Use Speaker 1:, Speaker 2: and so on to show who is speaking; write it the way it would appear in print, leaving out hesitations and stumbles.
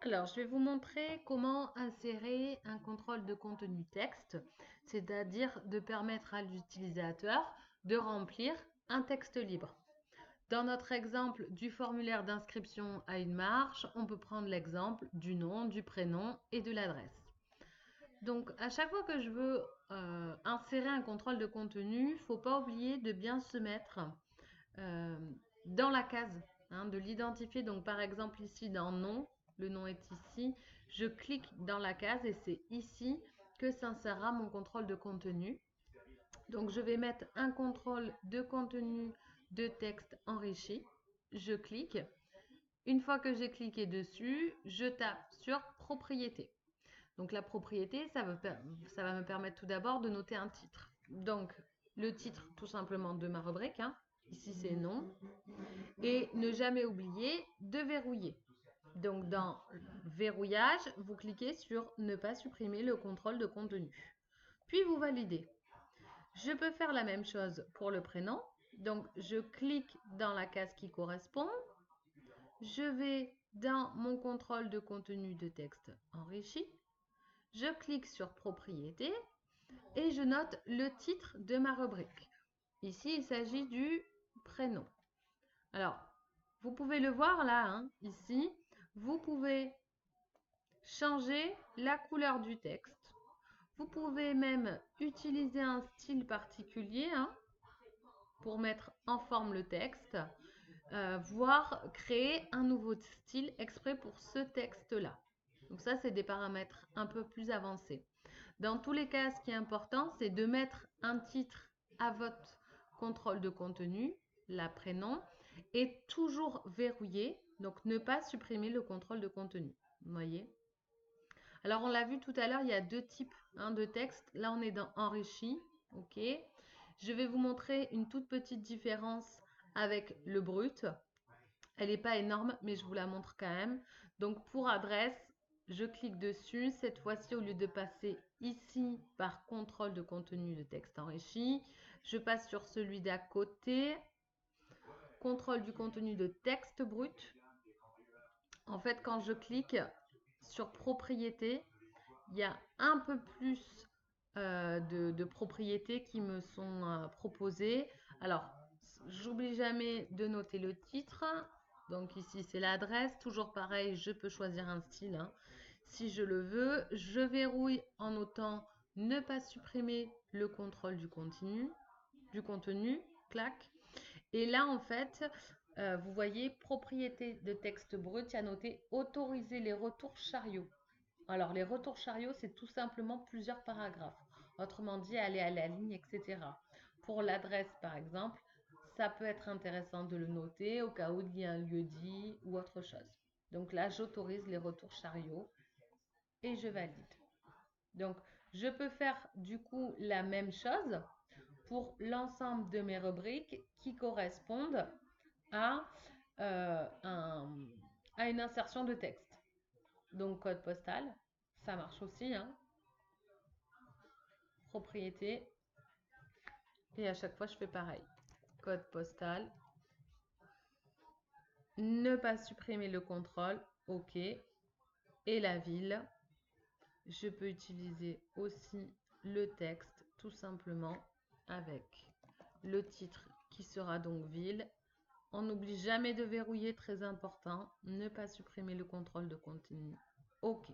Speaker 1: Alors, je vais vous montrer comment insérer un contrôle de contenu texte, c'est-à-dire de permettre à l'utilisateur de remplir un texte libre. Dans notre exemple du formulaire d'inscription à une marche, on peut prendre l'exemple du nom, du prénom et de l'adresse. Donc, à chaque fois que je veux insérer un contrôle de contenu, il ne faut pas oublier de bien se mettre euh, dans la case, de l'identifier. Donc, par exemple, ici, dans nom, le nom est ici. Je clique dans la case et c'est ici que s'insérera mon contrôle de contenu. Donc, je vais mettre un contrôle de contenu de texte enrichi. Je clique. Une fois que j'ai cliqué dessus, je tape sur propriété. Donc la propriété, ça va me permettre tout d'abord de noter un titre. Donc le titre tout simplement de ma rubrique, ici c'est nom, et ne jamais oublier de verrouiller. Donc dans verrouillage, vous cliquez sur ne pas supprimer le contrôle de contenu. Puis vous validez. Je peux faire la même chose pour le prénom. Donc je clique dans la case qui correspond. Je vais dans mon contrôle de contenu de texte enrichi. Je clique sur propriété et je note le titre de ma rubrique. Ici, il s'agit du prénom. Alors, vous pouvez le voir là, ici. Vous pouvez changer la couleur du texte. Vous pouvez même utiliser un style particulier pour mettre en forme le texte, voire créer un nouveau style exprès pour ce texte-là. Donc ça, c'est des paramètres un peu plus avancés. Dans tous les cas, ce qui est important, c'est de mettre un titre à votre contrôle de contenu, la prénom, et toujours verrouillé, donc ne pas supprimer le contrôle de contenu. Vous voyez? Alors, on l'a vu tout à l'heure, il y a deux types de texte. Là, on est dans enrichi. OK. Je vais vous montrer une toute petite différence avec le brut. Elle n'est pas énorme, mais je vous la montre quand même. Donc, pour adresse, je clique dessus. Cette fois-ci, au lieu de passer ici par contrôle de contenu de texte enrichi, je passe sur celui d'à côté, contrôle du contenu de texte brut. En fait, quand je clique sur propriété, il y a un peu plus de propriétés qui me sont proposées. Alors, j'oublie jamais de noter le titre. Donc ici, c'est l'adresse. Toujours pareil, je peux choisir un style si je le veux. Je verrouille en notant ne pas supprimer le contrôle du contenu. Clac. Et là, en fait, vous voyez, propriété de texte brut, il y a noté autoriser les retours chariots. Alors, les retours chariots, c'est tout simplement plusieurs paragraphes. Autrement dit, aller à la ligne, etc. Pour l'adresse, par exemple, ça peut être intéressant de le noter au cas où il y a un lieu dit ou autre chose. Donc là, j'autorise les retours chariots et je valide. Donc, je peux faire du coup la même chose pour l'ensemble de mes rubriques qui correspondent à, à une insertion de texte. Donc, code postal, ça marche aussi. Propriété. Et à chaque fois, je fais pareil. Code postal. Ne pas supprimer le contrôle. OK. Et la ville. Je peux utiliser aussi le texte tout simplement avec le titre qui sera donc ville. On n'oublie jamais de verrouiller, très important. Ne pas supprimer le contrôle de contenu. OK.